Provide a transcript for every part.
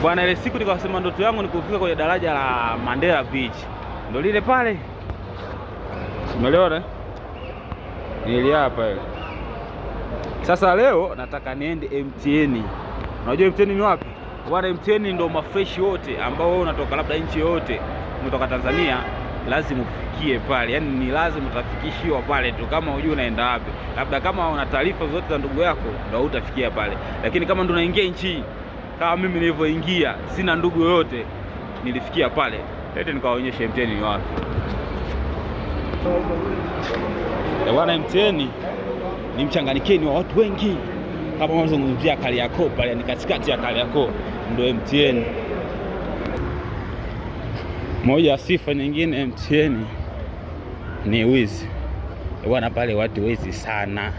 Bwana, ile siku nikasema ndoto yangu ni kufika kwenye daraja la Mandela Beach. Ndio lile pale. Umeelewa? Ile hapa ile. Sasa leo nataka niende MTN. Unajua MTN ni wapi? Bwana, MTN ndio mafresh wote ambao wewe unatoka labda nchi yote, umetoka Tanzania, lazima ufikie pale. Yaani ni lazima utafikishiwa pale tu, kama hujui unaenda wapi. Labda kama una taarifa zote za ndugu yako ndio utafikia pale. Lakini kama ndo unaingia nchi kama mimi nilivyoingia, sina ndugu yoyote, nilifikia pale. Lete nikawaonyesha MTN ni wapi. Bwana, MTN ni mchanganyikeni wa watu wengi. Kama unazungumzia Kariakoo pale, yani katikati ya Kariakoo ndio MTN. Moja ya sifa nyingine MTN ni wizi. Bwana, pale watu wezi sana.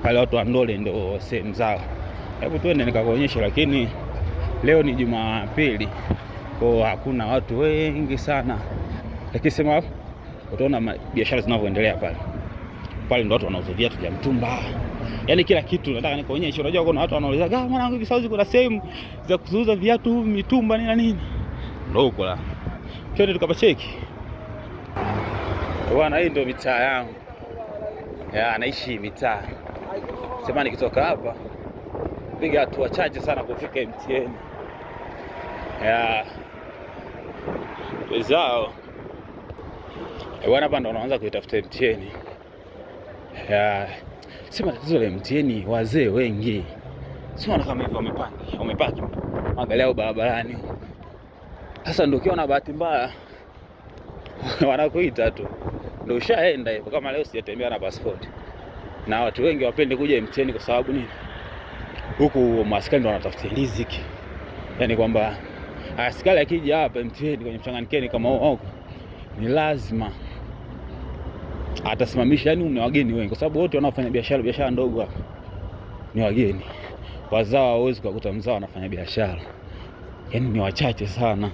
Pale watu wa Ndole ndio sehemu zao. Hebu twende nikakuonyesha, lakini leo ni Jumapili, kwa hakuna watu wengi sana. Lakini sema utaona biashara zinavyoendelea pale. Pale ndio watu wanauza viatu vya mtumba. Yaani kila kitu nataka nikuonyeshe. Unajua kuna watu wanauliza, "Gama mwanangu, hivi sasa kuna sehemu za kuuza viatu mitumba nini na nini?" Ndio huko la. Twende tukapacheki. Bwana, hii ndio mitaa yangu. Naishi mitaa. Sema nikitoka hapa piga hatua chache sana kufika MTN. Wezao. Bwana, hapa ndo unaanza kuitafuta MTN. Sema tatizo la MTN, wazee wengi. Sema kama hivyo wamepaki magari yao barabarani. Sasa ndio ukiona bahati mbaya wanakuita tu. Ndio ushaenda hivyo. Kama leo sijatembea na passport. Na watu wengi wapende kuja MTN kwa sababu nini? Huku maaskari ndio wanatafutia riziki. Yaani kwamba askari akija hapa MTN kwenye mchanganyikeni kama huko, ni lazima atasimamisha. Yaani ni wageni wengi, kwa sababu wote wanaofanya biashara ndogo hapa ni wageni. Wazao hawezi kukuta mzao anafanya biashara. Yaani ni wachache sana.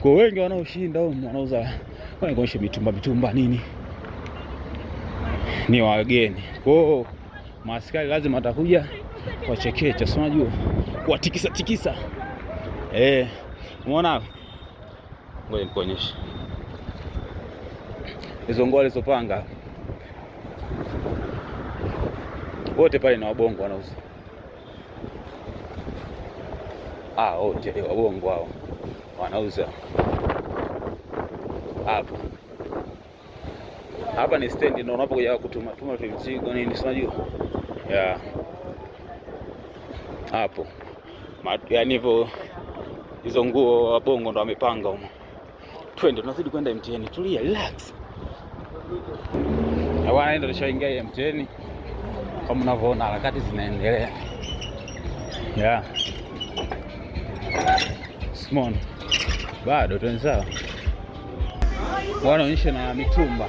Kwa wengi wanaoshinda huko wanauza wanaonyesha mitumba nini, ni wageni. Kwa hiyo maaskari lazima atakuja kwa chekecha, si unajua, kwa tikisa. Umeona? Ngoja nikuonyeshe. Hizo ngole zopanga. Wote pale na wabongo wanauza. Wote wabongo hao wanauza. Hapa ni stand ndio unapokuja kutuma mzigo nini, si unajua? Hapo. Yaani hivyo hizo nguo wabongo ndo wamepanga huko. Twende, tunazidi kwenda MTN. Tulia, relax. Bwana, ndio tushaingia MTN. Kama unavyoona harakati zinaendelea. Simon. Bado tuenza. Wanaonyesha na mitumba.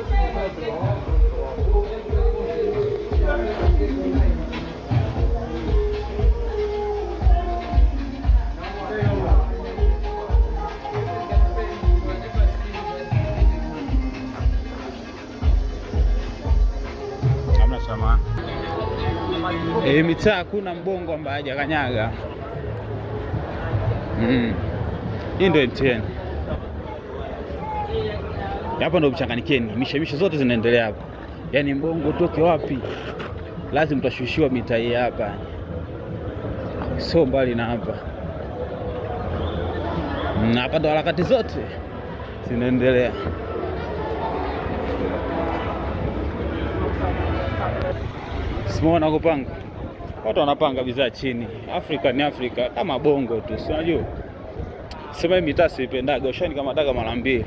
Mitaa kuna mbongo ambaye hajakanyaga. Hii ndio MTN. Hapa ndio mchanganyikeni. Mishemisho zote zinaendelea hapa. Yaani mbongo toke wapi? Lazima utashushiwa mitaa hii hapa. Sio mbali na hapa. Na hapa ndo harakati zote zinaendelea. Simona kupanga. Watu wanapanga bidhaa chini. Afrika ni Afrika kama bongo tu, si unajua? Sema mimi mitaa sipendaga, ushani kama daga mara mbili.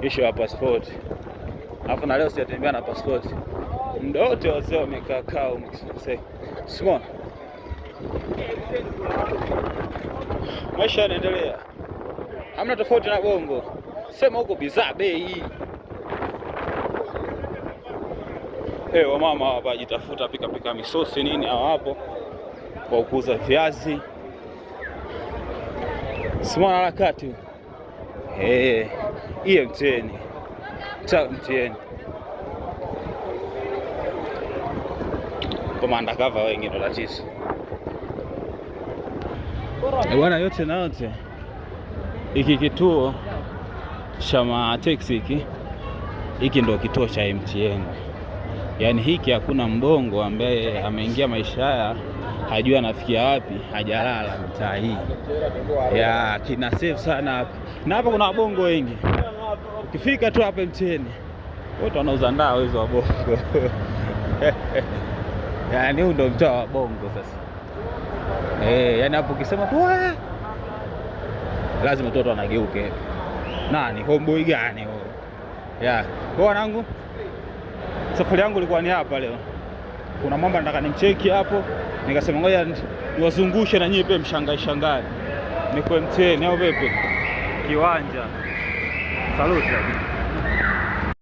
Issue ya passport. Alafu na leo sijatembea na passport. Muda wote wazee wamekaa kao mkisema. Simona. Maisha yanaendelea. Hamna tofauti na bongo. Sema huko bidhaa bei. Wamama hapa jitafuta pika misosi nini hapo kwa kuuza viazi. Simona harakati. MTN. MTN. Kwa undercover wengi ndo tatizo. Bwana, yote na yote hiki kituo cha mateksi hiki ndio kituo cha MTN. Yaani hiki hakuna mbongo ambaye ameingia maisha haya hajui anafikia wapi, hajalala mtaa hii. Ya kina safe sana hapa. Na hapa kuna wabongo wengi. Ukifika tu hapa MTN, wote wanauza ndao hizo wabongo. Yaani huu ndio mtaa wa bongo sasa. Yaani hapo ukisema tu lazima watu wanageuke. Nani homeboy gani huyo? Kwa wanangu, safari yangu ilikuwa ni hapa leo. Kuna mambo nataka nimcheki hapo, nikasema ngoja niwazungushe na nyinyi pia mshangae. Niko MTN au vipi? Kiwanja. Saluti.